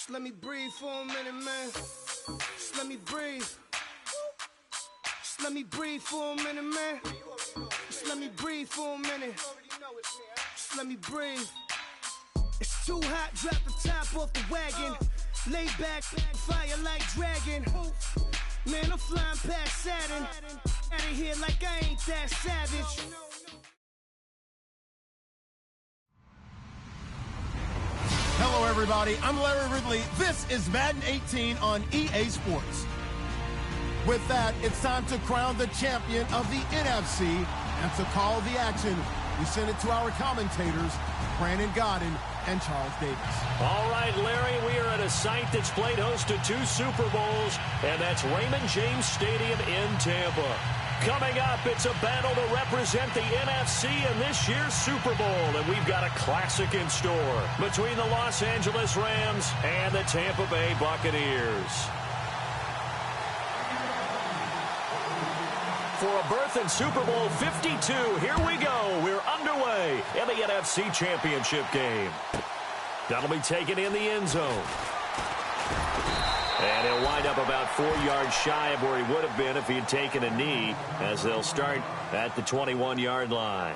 Just let me breathe for a minute, man. Just let me breathe. Just let me breathe for a minute, man. Just let me breathe for a minute. Just let me breathe. It's too hot, drop the top off the wagon. Lay back, fire like dragon. Man, I'm flying past Saturn. Out of here like I ain't that savage. Hello, everybody. I'm Larry Ridley. This is Madden 18 on EA Sports. With that, it's time to crown the champion of the NFC and to call the action. We send it to our commentators, Brandon Godden and Charles Davis. All right, Larry, we are at a site that's played host to 2 Super Bowls, and that's Raymond James Stadium in Tampa. Coming up, it's a battle to represent the NFC in this year's Super Bowl, and we've got a classic in store between the Los Angeles Rams and the Tampa Bay Buccaneers. For a berth in Super Bowl 52, here we go. We're underway in the NFC Championship game. That'll be taken in the end zone. And he'll wind up about 4 yards shy of where he would have been if he had taken a knee, as they'll start at the 21-yard line.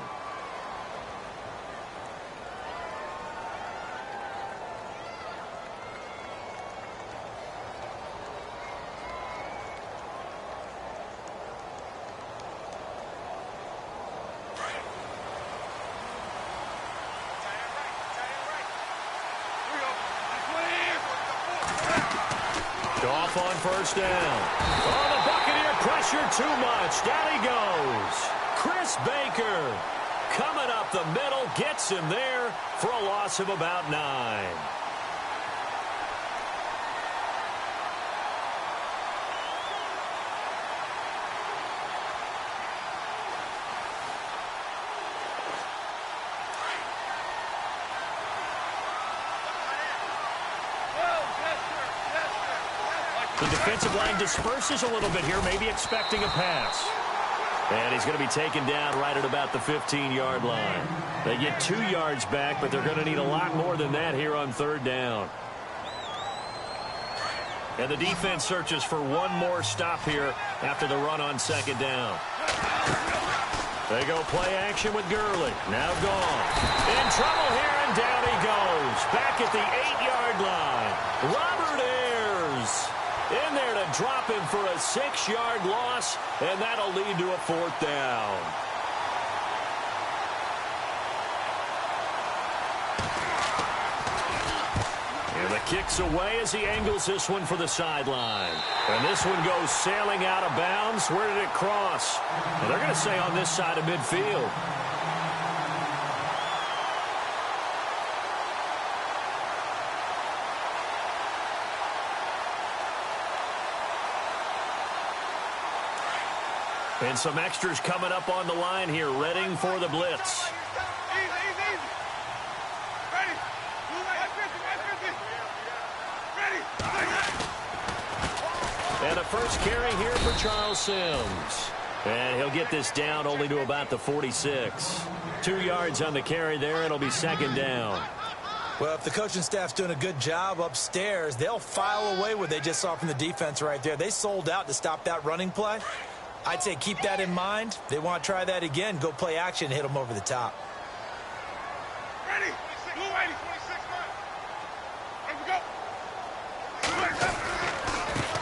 Off on first down. Oh, the Buccaneer pressure too much. Down he goes. Chris Baker coming up the middle, gets him there for a loss of about 9. The defensive line disperses a little bit here, maybe expecting a pass. And he's going to be taken down right at about the 15-yard line. They get 2 yards back, but they're going to need a lot more than that here on third down. And the defense searches for one more stop here after the run on second down. They go play action with Gurley. Now gone. In trouble here, and down he goes. Back at the 8-yard line. Robert Ayers in there to drop him for a 6-yard loss, and that'll lead to a 4th down. And the kick's away as he angles this one for the sideline. And this one goes sailing out of bounds. Where did it cross? And they're going to say on this side of midfield. And some extras coming up on the line here, readying for the blitz. And a first carry here for Charles Sims. And he'll get this down only to about the 46. 2 yards on the carry there, and it'll be second down. Well, if the coaching staff's doing a good job upstairs, they'll file away what they just saw from the defense right there. They sold out to stop that running play. I'd say keep that in mind. They want to try that again. Go play action, hit them over the top. Ready. Blue 80, 26 man. Ready to go.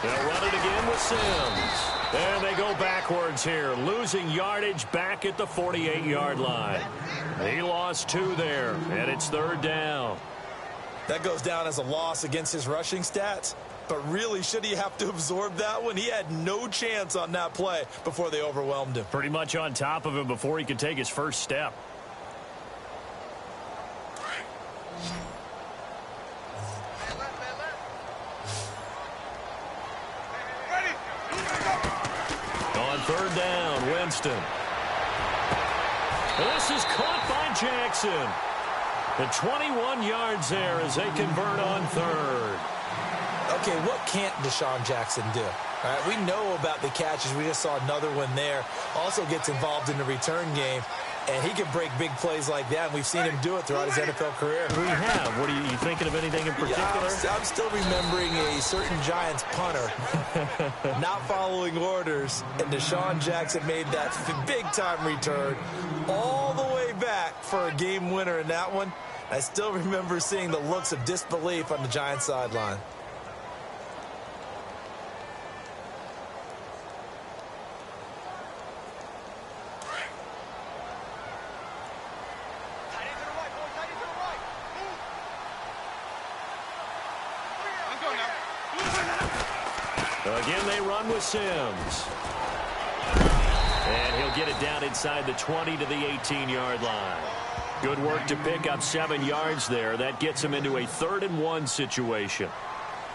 They'll run it again with Sims. And they go backwards here, losing yardage back at the 48-yard line. He lost 2 there, and it's third down. That goes down as a loss against his rushing stats. But really, should he have to absorb that one? He had no chance on that play before they overwhelmed him. Pretty much on top of him before he could take his first step. On third down, Winston. This is caught by Jackson. The 21 yards there as they convert on third. Okay, what can't Deshaun Jackson do? All right, we know about the catches. We just saw another one there. Also gets involved in the return game. And he can break big plays like that, and we've seen him do it throughout his NFL career. We have. What are you thinking of anything in particular? I'm still remembering a certain Giants punter not following orders, and Deshaun Jackson made that big-time return all the way back for a game winner in that one. I still remember seeing the looks of disbelief on the Giants sideline. Again, they run with Sims. And he'll get it down inside the 20 to the 18-yard line. Good work to pick up 7 yards there. That gets him into a 3rd-and-1 situation.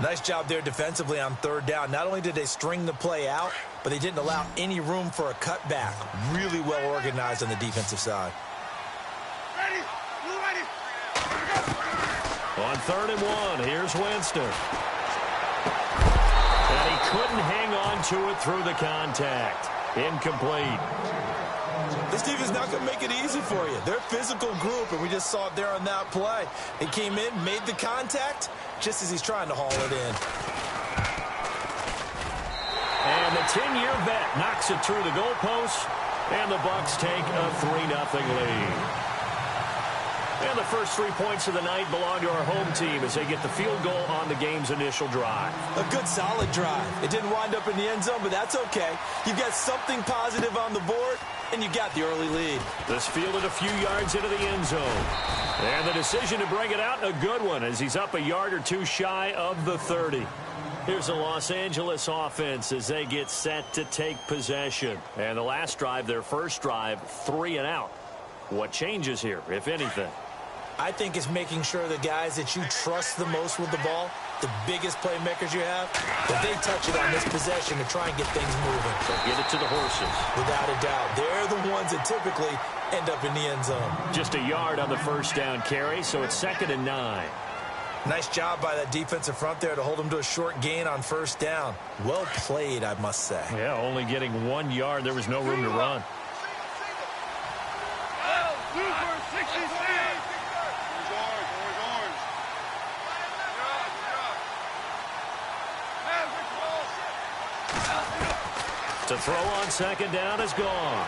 Nice job there defensively on 3rd down. Not only did they string the play out, but they didn't allow any room for a cutback. Really well organized on the defensive side. Ready? You ready? On 3rd-and-1, here's Winston. And he couldn't hang on to it through the contact. Incomplete. This defense is not going to make it easy for you. They're a physical group, and we just saw it there on that play. He came in, made the contact, just as he's trying to haul it in. And the 10-year vet knocks it through the goalpost, and the Bucs take a 3-0 lead. And the first 3 points of the night belong to our home team as they get the field goal on the game's initial drive. A good, solid drive. It didn't wind up in the end zone, but that's okay. You've got something positive on the board, and you got the early lead. This fielded a few yards into the end zone. And the decision to bring it out, a good one, as he's up a yard or two shy of the 30. Here's the Los Angeles offense as they get set to take possession. And the last drive, their first drive, 3 and out. What changes here, if anything? I think it's making sure the guys that you trust the most with the ball, the biggest playmakers you have, that they touch it on this possession to try and get things moving. So get it to the horses. Without a doubt. They're the ones that typically end up in the end zone. Just a yard on the first down carry, so it's 2nd and 9. Nice job by that defensive front there to hold them to a short gain on first down. Well played, I must say. Yeah, only getting 1 yard. There was no room to run. To throw on 2nd down is gone.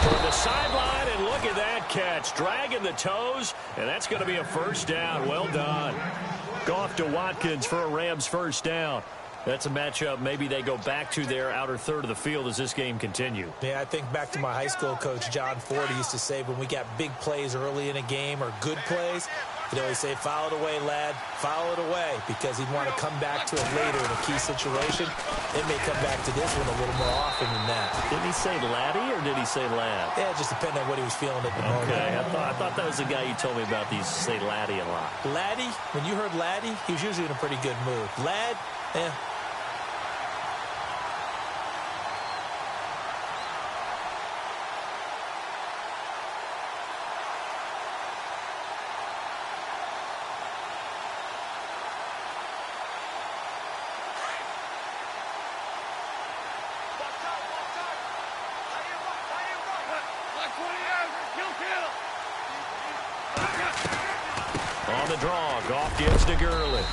Toward the sideline, and look at that catch. Dragging the toes, and that's going to be a first down. Well done. Goff to Watkins for a Rams first down. That's a matchup maybe they go back to their outer third of the field as this game continues. Yeah, I think back to my high school coach, John Ford, used to say when we got big plays early in a game or good plays, he'd always say, foul it away, lad, foul it away, because he'd want to come back to it later in a key situation. It may come back to this one a little more often than that. Didn't he say laddie or did he say lad? Yeah, it just depended on what he was feeling at the moment. Okay, I thought that was the guy you told me about. These say laddie a lot. Laddie, when you heard laddie, he was usually in a pretty good mood. Lad, eh. On the draw, Goff gives to Gurley.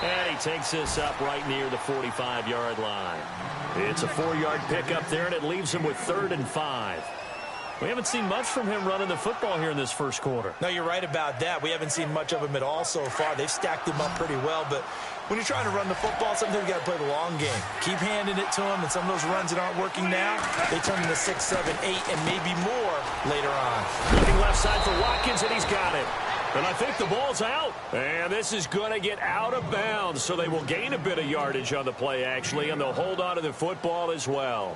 And he takes this up right near the 45-yard line. It's a 4-yard pickup there, and it leaves him with 3rd and 5. We haven't seen much from him running the football here in this first quarter. No, you're right about that. We haven't seen much of him at all so far. They've stacked him up pretty well, but when you're trying to run the football, sometimes you got to play the long game. Keep handing it to him, and some of those runs that aren't working now, they turn into 6, 7, 8, and maybe more later on. Looking left side for Watkins, and he's got it. And I think the ball's out. And this is going to get out of bounds, so they will gain a bit of yardage on the play, actually, and they'll hold on to the football as well.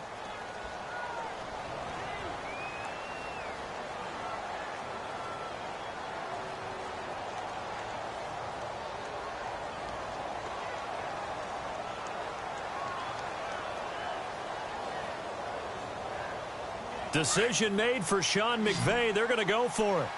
Decision made for Sean McVay. They're going to go for it.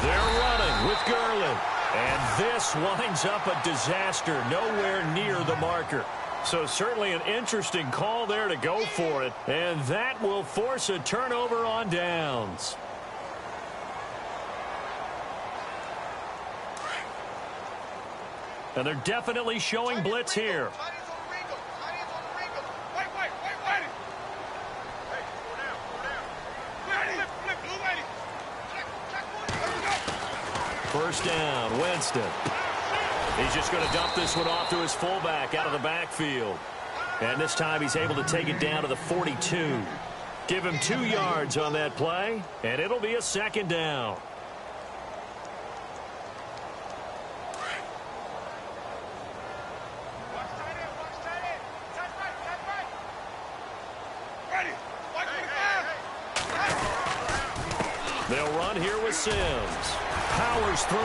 They're running with Gurley. And this winds up a disaster. Nowhere near the marker. So certainly an interesting call there to go for it. And that will force a turnover on downs. And they're definitely showing blitz here. First down, Winston. He's just going to dump this one off to his fullback out of the backfield. And this time he's able to take it down to the 42. Give him 2 yards on that play, and it'll be a second down. They'll run here with Sims. Powers through,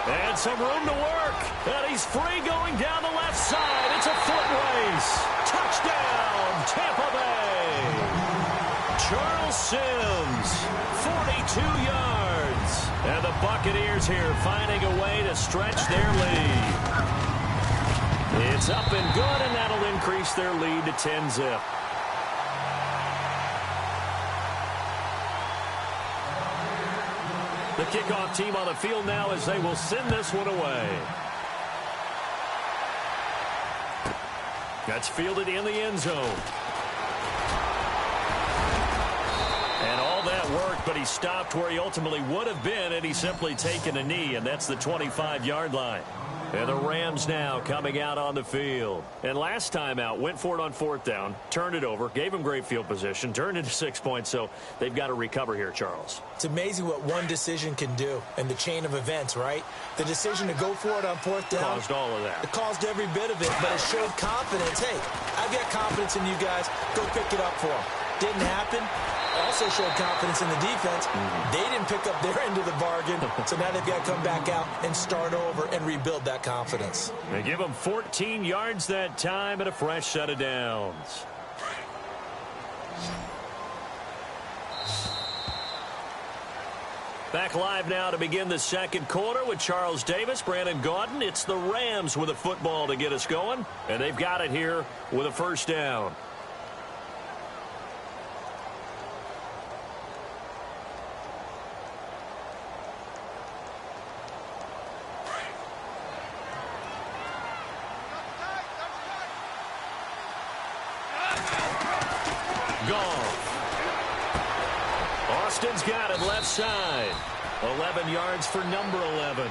and some room to work. And he's free going down the left side. It's a foot race. Touchdown, Tampa Bay. Charles Sims, 42 yards. And the Buccaneers here finding a way to stretch their lead. It's up and good, and that'll increase their lead to 10-zip. The kickoff team on the field now as they will send this one away. That's fielded in the end zone. And all that worked, but he stopped where he ultimately would have been, and he's simply taken a knee, and that's the 25-yard line. And the Rams now coming out on the field. And last time out, went for it on 4th down, turned it over, gave him great field position, turned it to 6 points, so they've got to recover here, Charles. It's amazing what one decision can do in the chain of events, right? The decision to go for it on 4th down. Caused all of that. It caused every bit of it, but it showed confidence. Hey, I've got confidence in you guys. Go pick it up for them. Didn't happen. Also showed confidence in the defense. They didn't pick up their end of the bargain, so now they've got to come back out and start over and rebuild that confidence. They give them 14 yards that time and a fresh set of downs. Back live now to begin the second quarter with Charles Davis, Brandon Gaudin. It's the Rams with a football to get us going, and they've got it here with a first down. Austin's got it left side. 11 yards for number 11.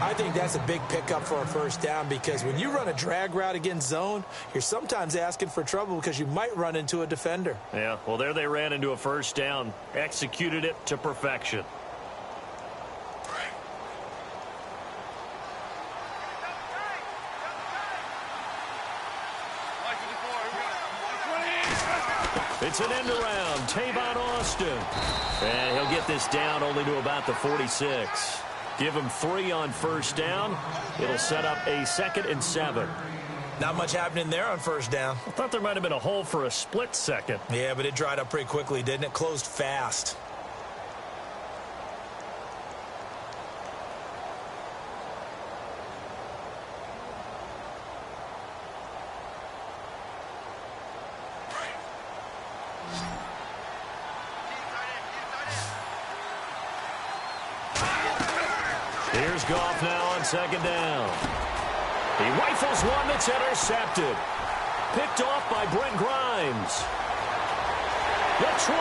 I think that's a big pickup for a first down because when you run a drag route against zone, you're sometimes asking for trouble because you might run into a defender. Yeah, well, there they ran into a first down. Executed it to perfection. It's an end around. Tavon Austin. And he'll get this down only to about the 46. Give him 3 on first down. It'll set up a 2nd and 7. Not much happening there on first down. I thought there might have been a hole for a split second. Yeah, but it dried up pretty quickly, didn't it? Closed fast. Here's Goff now on 2nd down. He rifles one that's intercepted. Picked off by Brent Grimes. The 20.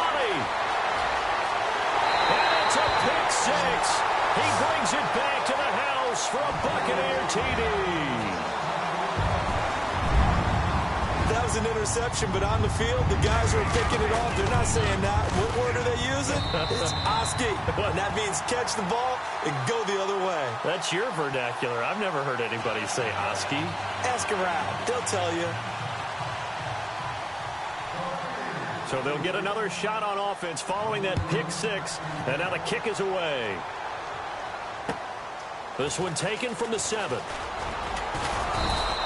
And it's a pick 6. He brings it back to the house for a Buccaneer TD. That was an interception, but on the field, the guys who are picking it off, they're not saying that. What word are they using? It's Oski. And that means catch the ball and go the other way. That's your vernacular. I've never heard anybody say Oski. Ask around. They'll tell you. So they'll get another shot on offense following that pick 6. And now the kick is away. This one taken from the 7.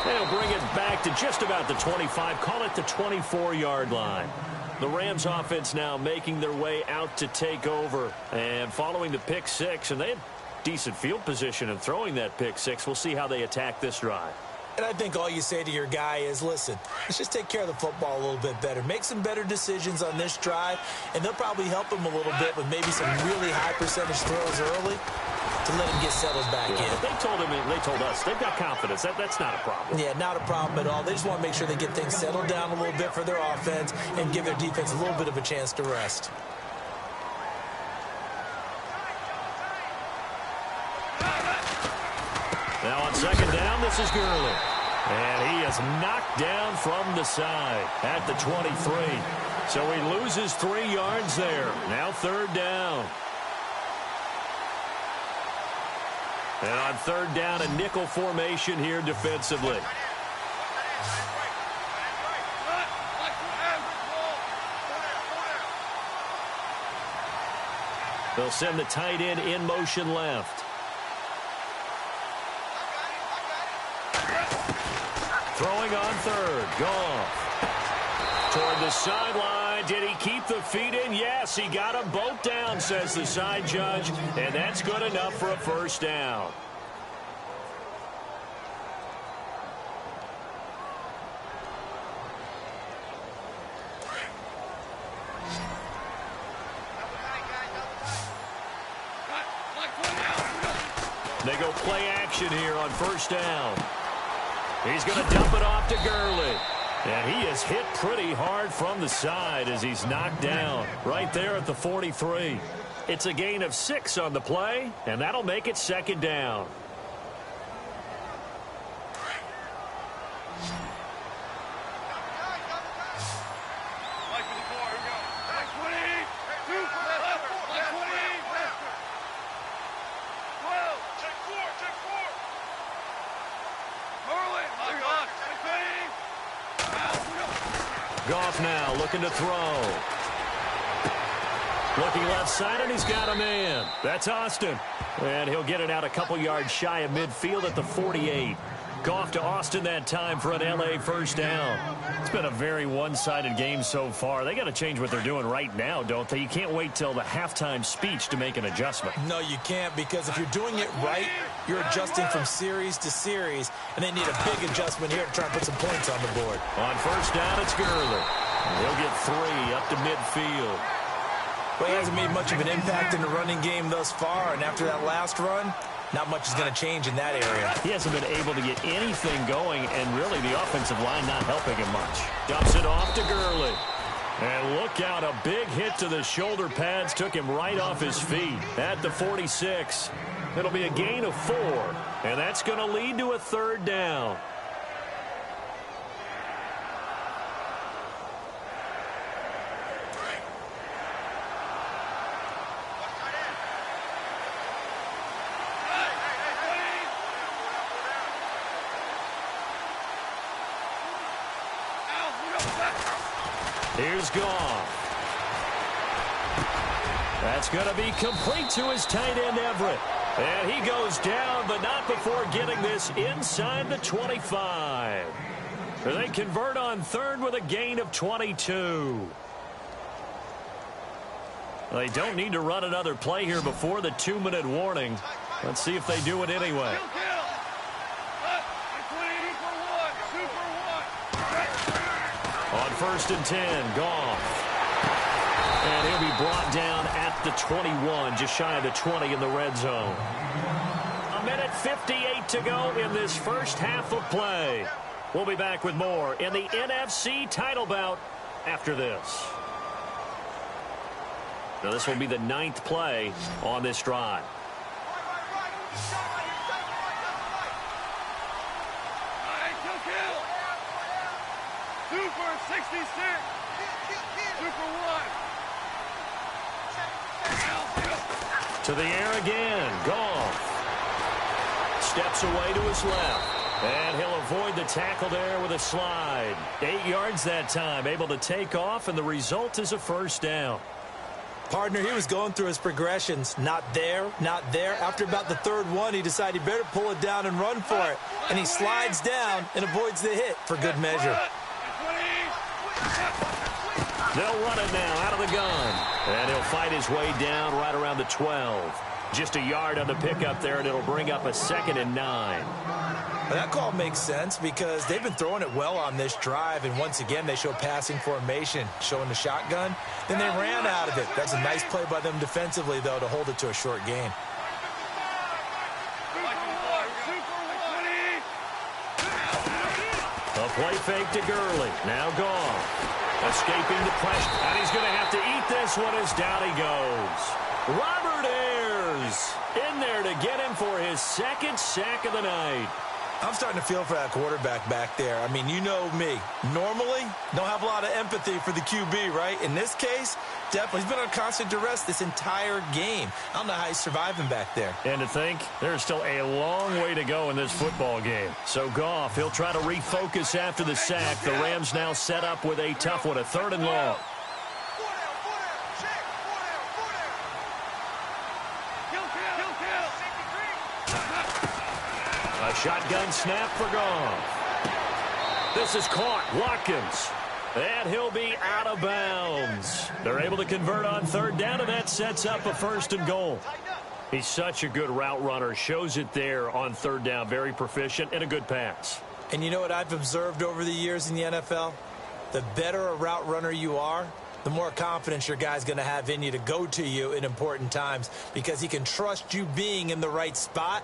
They'll bring it back to just about the 25. Call it the 24-yard line. The Rams offense now making their way out to take over. And following the pick 6, and they had decent field position in throwing that pick 6. We'll see how they attack this drive. And I think all you say to your guy is, listen, let's just take care of the football a little bit better. Make some better decisions on this drive, and they'll probably help him a little bit with maybe some really high percentage throws early to let him get settled back in. They told him, they told us, they've got confidence. That's not a problem. Yeah, not a problem at all. They just want to make sure they get things settled down a little bit for their offense and give their defense a little bit of a chance to rest. Now on second down, this is Gurley. And he is knocked down from the side at the 23. So he loses 3 yards there. Now third down. And on third down, a nickel formation here defensively. They'll send the tight end in motion left. Throwing on third. Goff. Toward the sideline. Did he keep the feet in? Yes, he got them both down, says the side judge. And that's good enough for a first down. They go play action here on first down. He's going to dump it off to Gurley. And he is hit pretty hard from the side as he's knocked down right there at the 43. It's a gain of 6 on the play, and that'll make it second down. Goff now looking to throw. Looking left side, and he's got a man. That's Austin. And he'll get it out a couple yards shy of midfield at the 48. Goff to Austin that time for an L.A. first down. It's been a very one-sided game so far. They got to change what they're doing right now, don't they? You can't wait till the halftime speech to make an adjustment. No, you can't, because if you're doing it right, you're adjusting from series to series, and they need a big adjustment here to try and put some points on the board. On first down, it's Gurley. He'll get 3 up to midfield. Well, he hasn't made much of an impact in the running game thus far, and after that last run, not much is going to change in that area. He hasn't been able to get anything going, and really the offensive line not helping him much. Dumps it off to Gurley. And look out, a big hit to the shoulder pads took him right off his feet at the 46. It'll be a gain of 4, and that's going to lead to a third down. Here's Goff. That's going to be complete to his tight end, Everett. And he goes down, but not before getting this inside the 25. They convert on third with a gain of 22. They don't need to run another play here before the 2-minute warning. Let's see if they do it anyway. On first and 10, Goff. And he'll be brought down at the 21, just shy of the 20 in the red zone. 1:58 to go in this first half of play. We'll be back with more in the NFC title bout after this. Now this will be the 9th play on this drive. Super 66. Super 1. To the air again. Goff. Steps away to his left. And he'll avoid the tackle there with a slide. 8 yards that time. Able to take off, and the result is a first down. Partner, he was going through his progressions. Not there, not there. After about the third one, he decided he better pull it down and run for it. And he slides down and avoids the hit for good measure. They'll run it now out of the gun. And he'll fight his way down right around the 12. Just a yard on the pickup there, and it'll bring up a 2nd and 9. Well, that call makes sense because they've been throwing it well on this drive, and once again, they show passing formation, showing the shotgun. Then they ran out of it. That's a nice play by them defensively, though, to hold it to a short gain. A play fake to Gurley. Now gone. Escaping the pressure. And he's going to have to eat this one as down he goes. Robert Ayers in there to get him for his 2nd sack of the night. I'm starting to feel for that quarterback back there. I mean, you know me. Normally, don't have a lot of empathy for the QB, right? In this case, definitely. He's been on constant duress this entire game. I don't know how he's surviving back there. And to think, there's still a long way to go in this football game. So Goff, he'll try to refocus after the sack. The Rams now set up with a tough one, a 3rd and long. A shotgun snap for Goff. This is caught. Watkins. And he'll be out of bounds. They're able to convert on 3rd down, and that sets up a 1st and goal. He's such a good route runner. Shows it there on 3rd down. Very proficient and a good pass. And you know what I've observed over the years in the NFL? The better a route runner you are, the more confidence your guy's going to have in you to go to you in important times because he can trust you being in the right spot.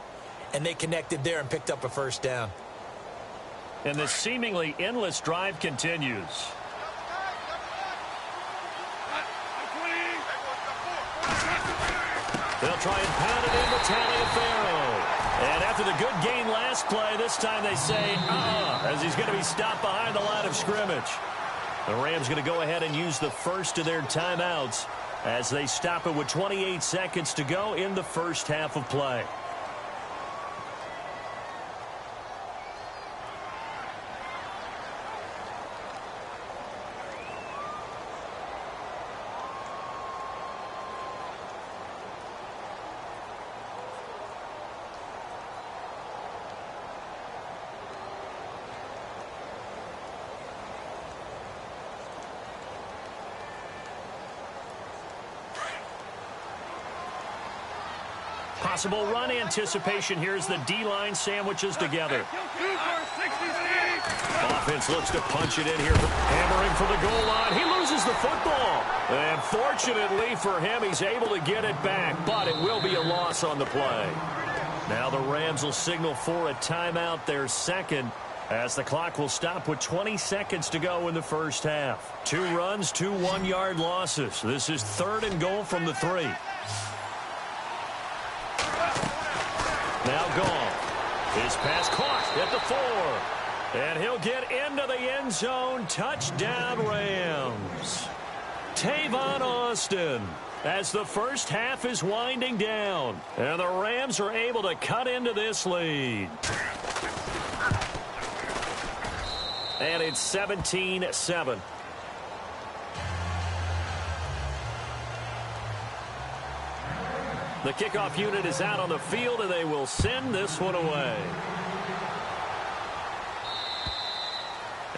And they connected there and picked up a 1st down. And the seemingly endless drive continues. They'll try and pound it in with Taliaferro. And after the good gain last play, this time they say, as he's going to be stopped behind the line of scrimmage. The Rams going to go ahead and use the first of their timeouts as they stop it with 28 seconds to go in the first half of play. Possible run anticipation here as the D-line sandwiches together. Offense looks to punch it in here. Hammering for the goal line. He loses the football. And fortunately for him, he's able to get it back, but it will be a loss on the play. Now the Rams will signal for a timeout, their 2nd, as the clock will stop with 20 seconds to go in the first half. 2 runs, 2 one-yard losses. This is 3rd and goal from the 3. Now gone. His pass caught at the 4. And he'll get into the end zone. Touchdown, Rams. Tavon Austin as the first half is winding down. And the Rams are able to cut into this lead. And it's 17-7. The kickoff unit is out on the field, and they will send this one away.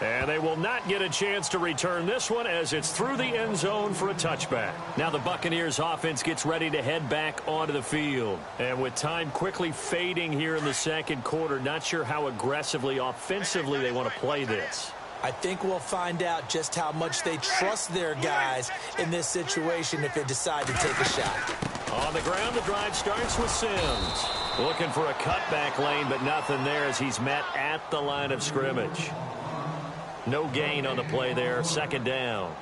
And they will not get a chance to return this one as it's through the end zone for a touchback. Now the Buccaneers offense gets ready to head back onto the field. And with time quickly fading here in the 2nd quarter, not sure how aggressively, offensively they want to play this. I think we'll find out just how much they trust their guys in this situation if they decide to take a shot. On the ground, the drive starts with Sims. Looking for a cutback lane, but nothing there as he's met at the line of scrimmage. No gain on the play there, 2nd down.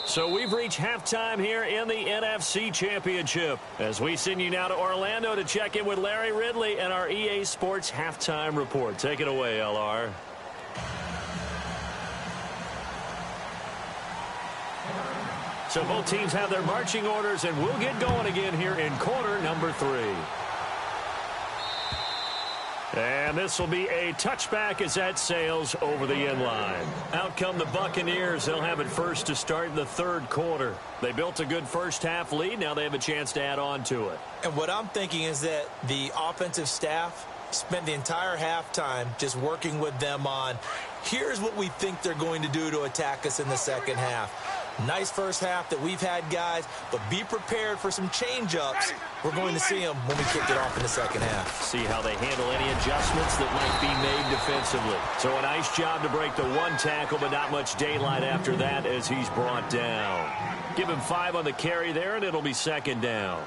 So we've reached halftime here in the NFC Championship as we send you now to Orlando to check in with Larry Ridley and our EA Sports Halftime Report. Take it away, LR. So both teams have their marching orders, and we'll get going again here in quarter number 3. And this will be a touchback as that sails over the end line. Out come the Buccaneers. They'll have it first to start the 3rd quarter. They built a good first half lead. Now they have a chance to add on to it. And what I'm thinking is that the offensive staff spent the entire halftime just working with them on, here's what we think they're going to do to attack us in the second half. Nice first half that we've had, guys, but be prepared for some change-ups. We're going to see them when we kick it off in the second half. See how they handle any adjustments that might be made defensively. So a nice job to break the one tackle, but not much daylight after that as he's brought down. Give him 5 on the carry there, and it'll be second down.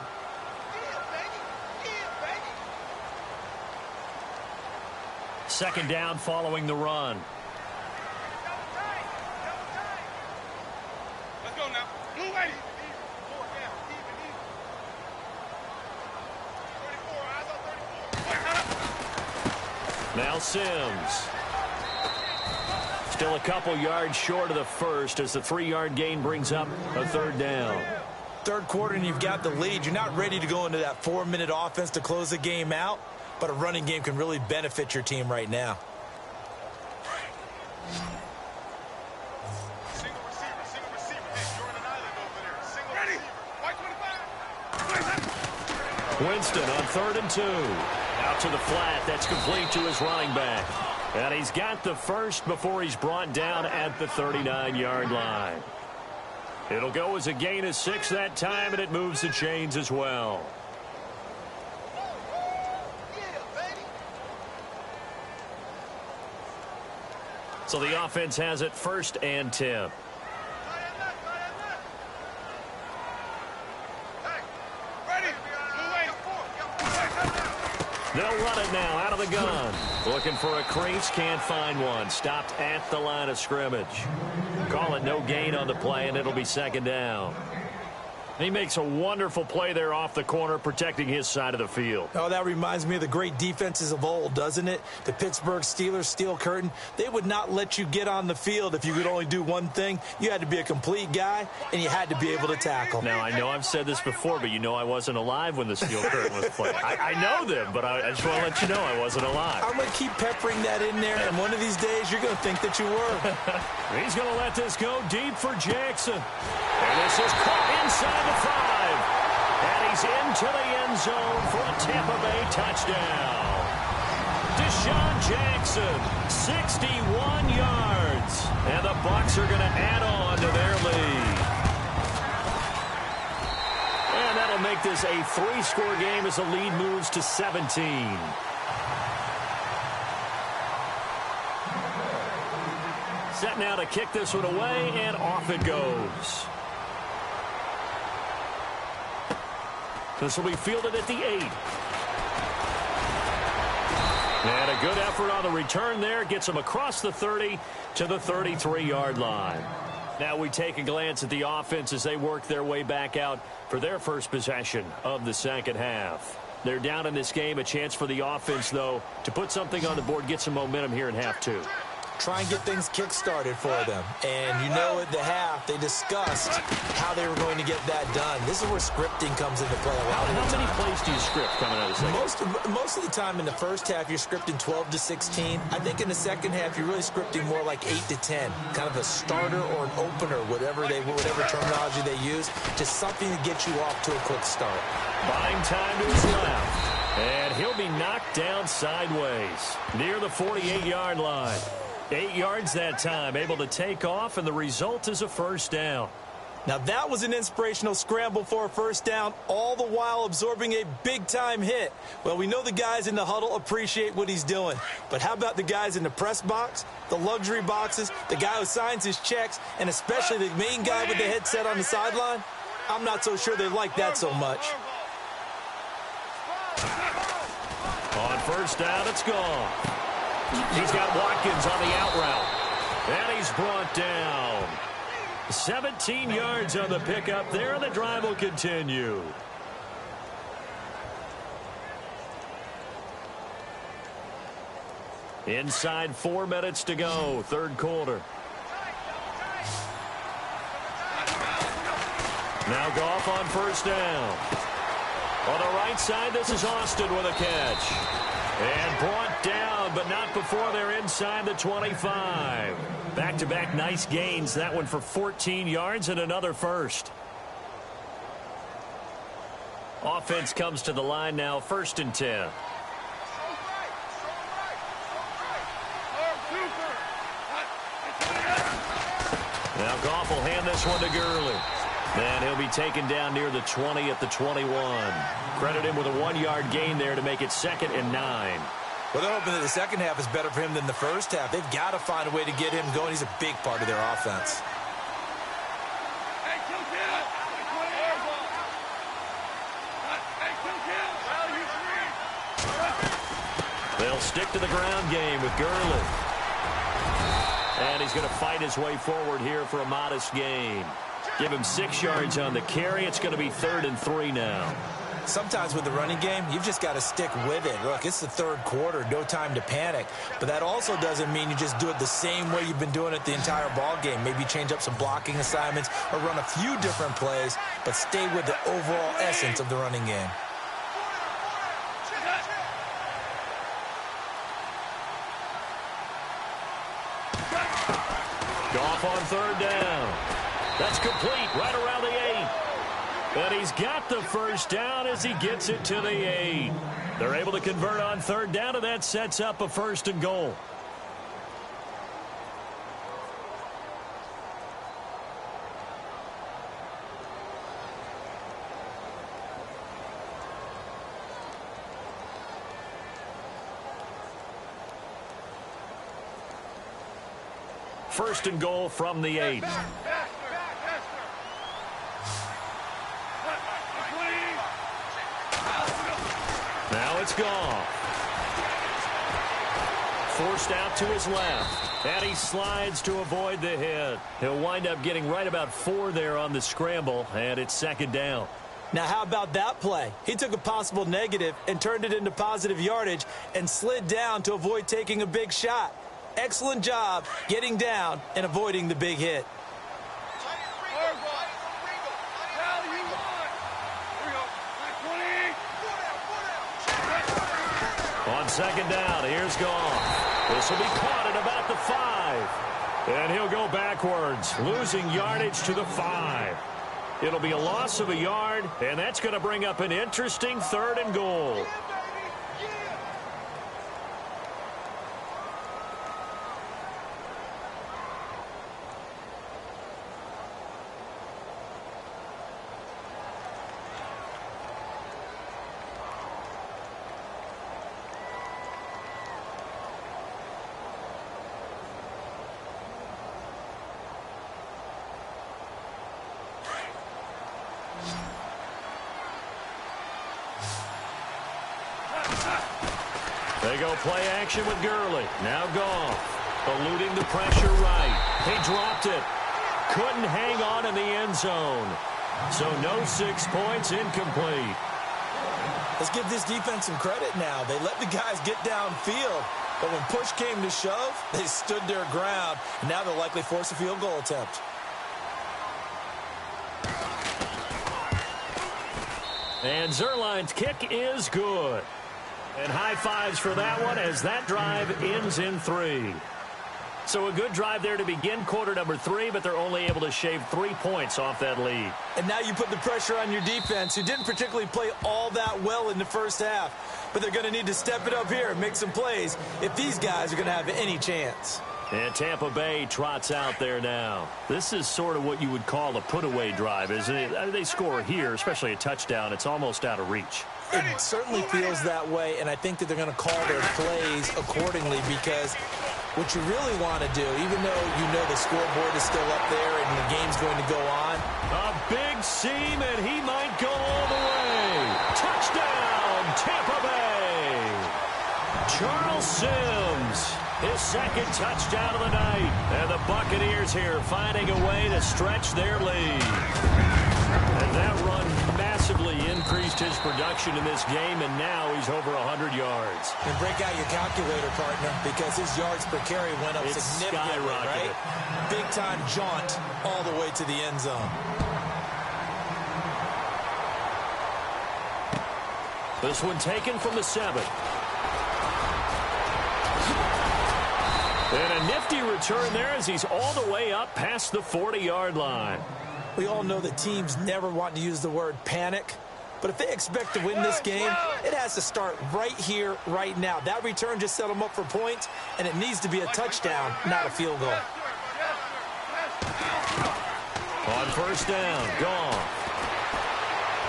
Second down following the run. Let's go now. Blue lady. Now Sims. Still a couple yards short of the first as the 3-yard gain brings up a third down. Third quarter and you've got the lead. You're not ready to go into that 4-minute offense to close the game out, but a running game can really benefit your team right now. Single receiver. Hey, you're on an island over there. Single ready. White 25. Winston on 3rd and 2. Out to the flat. That's complete to his running back. And he's got the first before he's brought down at the 39-yard line. It'll go as a gain of 6 that time, and it moves the chains as well. So the offense has it 1st and 10. They'll run it now out of the gun. Looking for a crease, can't find one. Stopped at the line of scrimmage. Call it no gain on the play, and it'll be second down. He makes a wonderful play there off the corner, protecting his side of the field. Oh, that reminds me of the great defenses of old, doesn't it? The Pittsburgh Steelers, Steel Curtain. They would not let you get on the field if you could only do one thing. You had to be a complete guy, and you had to be able to tackle. Now, I know I've said this before, but you know I wasn't alive when the Steel Curtain was played. I know them, but I just want to let you know I wasn't alive. I'm going to keep peppering that in there, and one of these days you're going to think that you were. He's going to let this go deep for Jackson. And this is caught inside the 5. And he's into the end zone for a Tampa Bay touchdown. Deshaun Jackson, 61 yards. And the Bucs are going to add on to their lead. And that'll make this a 3-score game as the lead moves to 17. Set now to kick this one away, and off it goes. This will be fielded at the 8. And a good effort on the return there. Gets him across the 30 to the 33-yard line. Now we take a glance at the offense as they work their way back out for their first possession of the second half. They're down in this game. A chance for the offense, though, to put something on the board, get some momentum here in half 2. Try and get things kick-started for them. And you know at the half, they discussed how they were going to get that done. This is where scripting comes into play a lot of the time. How many plays do you script coming out of the second? Most of the time in the first half, you're scripting 12 to 16. I think in the second half, you're really scripting more like 8 to 10. Kind of a starter or an opener, whatever terminology they use. Just something to get you off to a quick start. Buying time to his left. And he'll be knocked down sideways near the 48-yard line. 8 yards that time, able to take off, and the result is a first down. Now that was an inspirational scramble for a first down, all the while absorbing a big-time hit. Well, we know the guys in the huddle appreciate what he's doing. But how about the guys in the press box, the luxury boxes, the guy who signs his checks, and especially the main guy with the headset on the sideline? I'm not so sure they like that so much. On first down, it's gone. He's got Watkins on the out route. And he's brought down. 17 yards on the pickup there, and the drive will continue. Inside 4 minutes to go, third quarter. Now Goff on first down. On the right side, this is Austin with a catch. And brought down, but not before they're inside the 25. Back-to-back nice gains. That one for 14 yards and another first. Offense comes to the line now, 1st and 10. Now Goff will hand this one to Gurley. And he'll be taken down near the 20 at the 21. Credit him with a 1-yard gain there to make it 2nd and 9. Well, they're hoping that the second half is better for him than the first half. They've got to find a way to get him going. He's a big part of their offense. They'll stick to the ground game with Gurley. And he's going to fight his way forward here for a modest gain. Give him 6 yards on the carry. It's going to be 3rd and 3 now. Sometimes with the running game, you've just got to stick with it. Look, it's the 3rd quarter, no time to panic. But that also doesn't mean you just do it the same way you've been doing it the entire ball game. Maybe change up some blocking assignments or run a few different plays, but stay with the overall essence of the running game. Goff on 3rd down. That's complete right around the 8. And he's got the first down as he gets it to the 8. They're able to convert on 3rd down, and that sets up a 1st and goal. First and goal from the 8. Now it's gone. Forced out to his left. And he slides to avoid the hit. He'll wind up getting right about 4 there on the scramble, and it's 2nd down. Now, how about that play? He took a possible negative and turned it into positive yardage and slid down to avoid taking a big shot. Excellent job getting down and avoiding the big hit. On 2nd down, here's Goff. This will be caught at about the 5. And he'll go backwards, losing yardage to the 5. It'll be a loss of a yard, and that's going to bring up an interesting 3rd and goal. They go play action with Gurley. Now Goff, eluding the pressure right. He dropped it. Couldn't hang on in the end zone. So no 6 points, incomplete. Let's give this defense some credit now. They let the guys get downfield. But when push came to shove, they stood their ground. And now they'll likely force a field goal attempt. And Zerline's kick is good. And high fives for that one as that drive ends in 3. So a good drive there to begin quarter number 3, but they're only able to shave 3 points off that lead. And now you put the pressure on your defense, who didn't particularly play all that well in the first half. But they're going to need to step it up here and make some plays if these guys are going to have any chance. And Tampa Bay trots out there now. This is sort of what you would call a put-away drive, isn't it? They score here, especially a touchdown. It's almost out of reach. It certainly feels that way, and I think that they're going to call their plays accordingly because what you really want to do, even though you know the scoreboard is still up there and the game's going to go on. A big seam, and he might go all the way. Touchdown, Tampa Bay. Charles Sims, his 2nd touchdown of the night. And the Buccaneers here finding a way to stretch their lead. And that run massively increased his production in this game, and now he's over 100 yards. And break out your calculator, partner, because his yards per carry went up significantly, right? Big-time jaunt all the way to the end zone. This one taken from the 7. And a nifty return there as he's all the way up past the 40-yard line. We all know that teams never want to use the word panic, but if they expect to win this game, it has to start right here, right now. That return just set them up for points, and it needs to be a touchdown, not a field goal. On first down, Goff.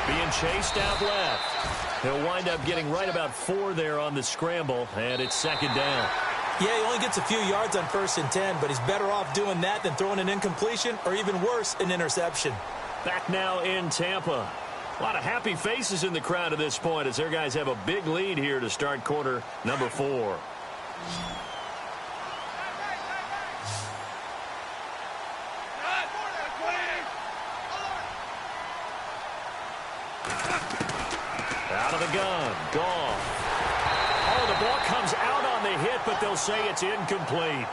Being chased out left. He'll wind up getting right about 4 there on the scramble, and it's second down. Yeah, he only gets a few yards on 1st and 10, but he's better off doing that than throwing an incompletion or even worse, an interception. Back now in Tampa. A lot of happy faces in the crowd at this point as their guys have a big lead here to start quarter number 4. Out of the gun, Goff. Oh, the ball comes out on the hit, but they'll say it's incomplete.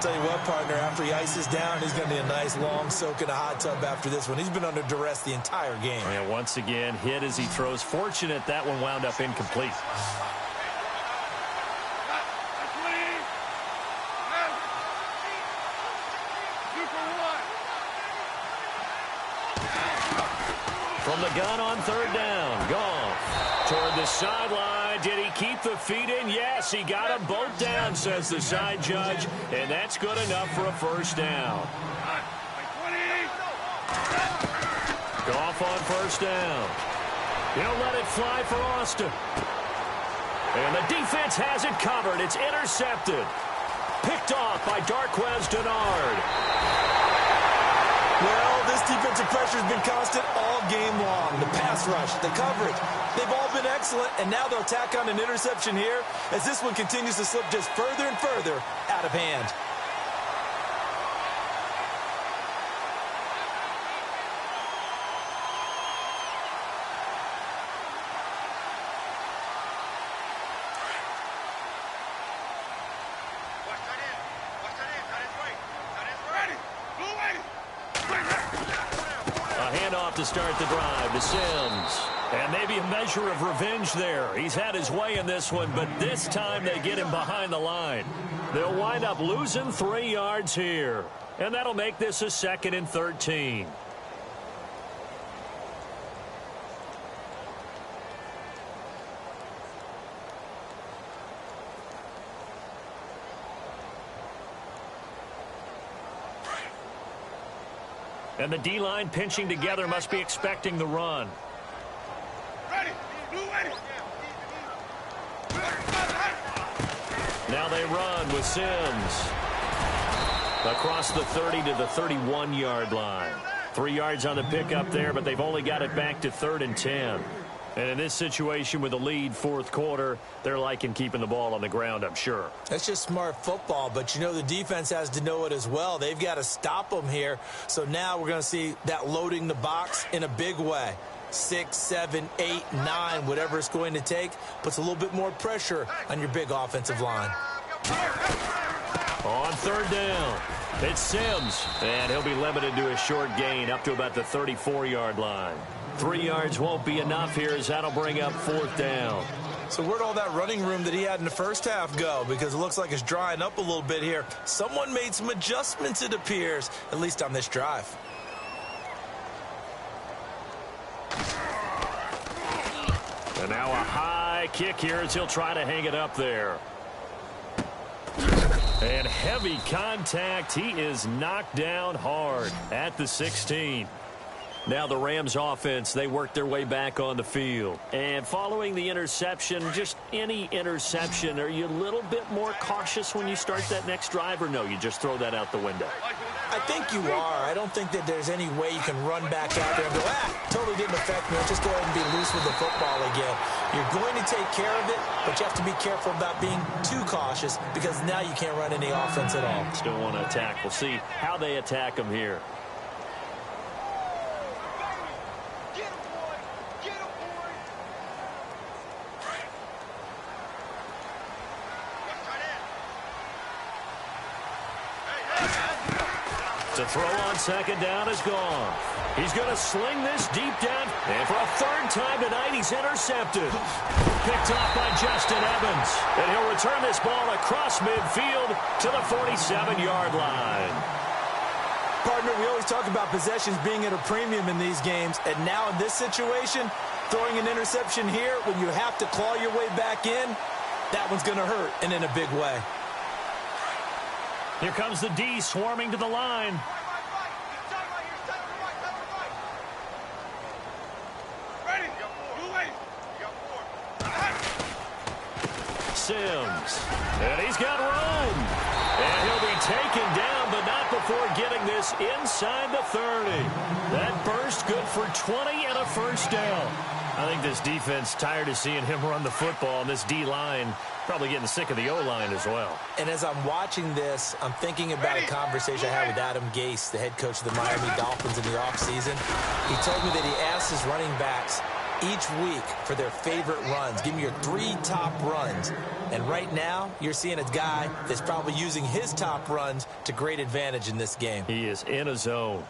Tell you what, partner, after he ices down, he's going to be a nice long soak in a hot tub after this one. He's been under duress the entire game. And once again, hit as he throws. Fortunate that one wound up incomplete. From the gun on third down, Goff toward the sideline. Did he keep the feet in? Yes, he got them both down, says the side judge, and that's good enough for a first down. Goff on first down. He'll let it fly for Austin. And the defense has it covered. It's intercepted. Picked off by Darquez Denard. Well, this defensive pressure has been constant all game long. The pass rush, the coverage, they've all been excellent, and now they'll tack on an interception here as this one continues to slip just further and further out of hand. To start the drive to Sims. And maybe a measure of revenge there. He's had his way in this one, but this time they get him behind the line. They'll wind up losing 3 yards here. And that'll make this a 2nd and 13. And the D-line pinching together must be expecting the run. Now they run with Sims. Across the 30 to the 31-yard line. 3 yards on the pickup there, but they've only got it back to 3rd and 10. And in this situation with a lead 4th quarter, they're liking keeping the ball on the ground, I'm sure. That's just smart football, but you know the defense has to know it as well. They've got to stop them here. So now we're going to see that loading the box in a big way. 6, 7, 8, 9, whatever it's going to take, puts a little bit more pressure on your big offensive line. On third down, it's Sims, and he'll be limited to a short gain up to about the 34-yard line. 3 yards won't be enough here as that'll bring up 4th down. So where'd all that running room that he had in the first half go? Because it looks like it's drying up a little bit here. Someone made some adjustments, it appears, at least on this drive. And now a high kick here as he'll try to hang it up there. And heavy contact. He is knocked down hard at the 16. Now the Rams offense, they work their way back on the field. And following the interception, just any interception, are you a little bit more cautious when you start that next drive, or no, you just throw that out the window? I think you are. I don't think that there's any way you can run back out there and go, totally didn't affect me. Let's just go ahead and be loose with the football again. You're going to take care of it, but you have to be careful about being too cautious because now you can't run any offense at all. Still want to attack. We'll see how they attack them here. To throw on second down is gone. He's going to sling this deep down. And for a 3rd time tonight, he's intercepted. Picked off by Justin Evans. And he'll return this ball across midfield to the 47-yard line. Partner, we always talk about possessions being at a premium in these games. And now in this situation, throwing an interception here when you have to claw your way back in, that one's going to hurt, and in a big way. Here comes the D swarming to the line. Sims. And he's got room. And he'll be taken down, but not before getting this inside the 30. That burst good for 20 and a first down. I think this defense tired of seeing him run the football, and this D-line probably getting sick of the O-line as well. And as I'm watching this, I'm thinking about a conversation I had with Adam Gase, the head coach of the Miami Dolphins in the offseason. He told me that he asked his running backs each week for their favorite runs. Give me your 3 top runs. And right now, you're seeing a guy that's probably using his top runs to great advantage in this game. He is in a zone.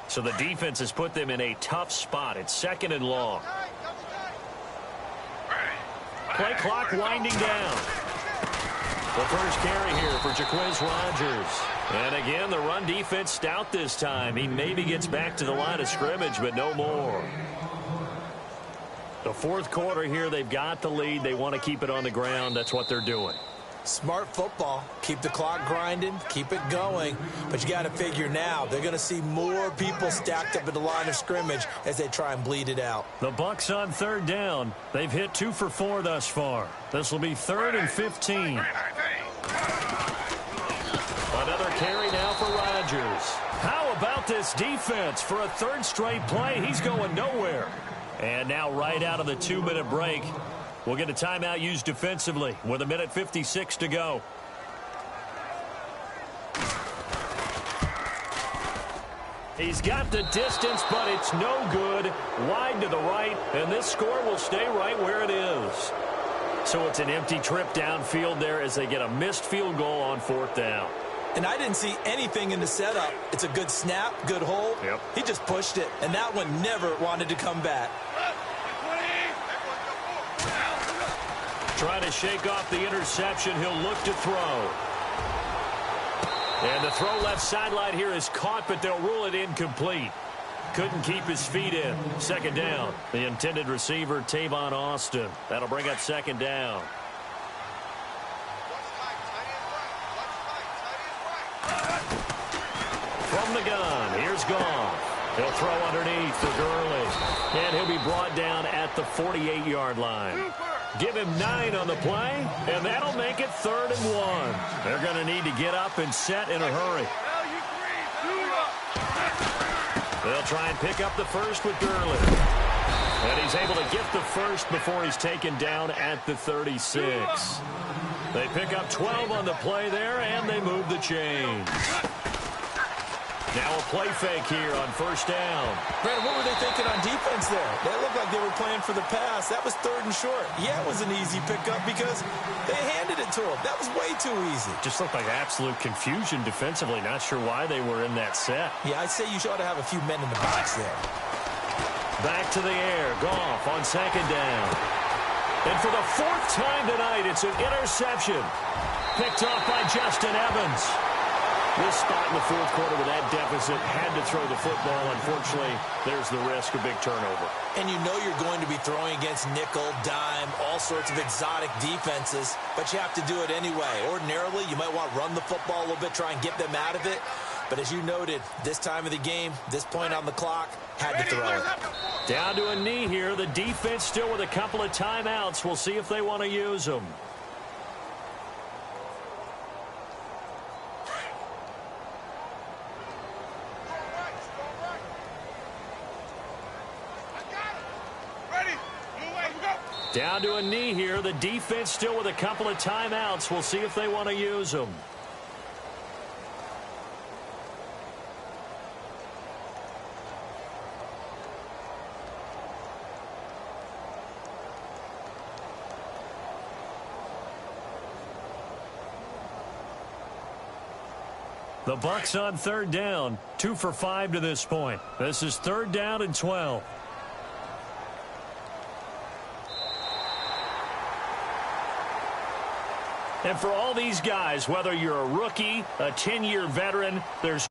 So the defense has put them in a tough spot. It's 2nd and long. Play clock winding down. The first carry here for Jaquiz Rogers. And again, the run defense stout this time. He maybe gets back to the line of scrimmage, but no more. The fourth quarter here, they've got the lead. They want to keep it on the ground. That's what they're doing. Smart football. Keep the clock grinding. Keep it going. But you got to figure now they're going to see more people stacked up at the line of scrimmage as they try and bleed it out. The Bucs on 3rd down. They've hit 2 for 4 thus far. This will be 3rd and 15. Another carry now for Rodgers. How about this defense? For a 3rd straight play, he's going nowhere. And now right out of the 2-minute break, we'll get a timeout used defensively with 1:56 to go. He's got the distance, but it's no good. Wide to the right, and this score will stay right where it is. So it's an empty trip downfield there as they get a missed field goal on 4th down. And I didn't see anything in the setup. It's a good snap, good hold. Yep. He just pushed it, and that one never wanted to come back. Trying to shake off the interception. He'll look to throw. And the throw left sideline here is caught, but they'll rule it incomplete. Couldn't keep his feet in. 2nd down. The intended receiver, Tavon Austin. That'll bring up 2nd down. From the gun, here's Goff. He'll throw underneath for Gurley. And he'll be brought down at the 48-yard line. Give him 9 on the play, and that'll make it 3rd and 1. They're going to need to get up and set in a hurry. They'll try and pick up the first with Gurley. And he's able to get the first before he's taken down at the 36. They pick up 12 on the play there, and they move the chains. Now a play fake here on 1st down. Brandon, what were they thinking on defense there? They looked like they were playing for the pass. That was 3rd and short. Yeah, it was an easy pickup because they handed it to him. That was way too easy. Just looked like absolute confusion defensively. Not sure why they were in that set. Yeah, I'd say you ought to have a few men in the box there. Back to the air. Goff on 2nd down. And for the 4th time tonight, it's an interception. Picked off by Justin Evans. This spot in the 4th quarter with that deficit, had to throw the football. Unfortunately, there's the risk of big turnover. And you know you're going to be throwing against nickel, dime, all sorts of exotic defenses, but you have to do it anyway. Ordinarily, you might want to run the football a little bit, try and get them out of it. But as you noted, this time of the game, this point on the clock, had to throw it. Down to a knee here. The defense still with a couple of timeouts. We'll see if they want to use them. Down to a knee here. The defense still with a couple of timeouts. We'll see if they want to use them. The Bucs on 3rd down. 2 for 5 to this point. This is 3rd down and 12. And for all these guys, whether you're a rookie, a 10-year veteran, there's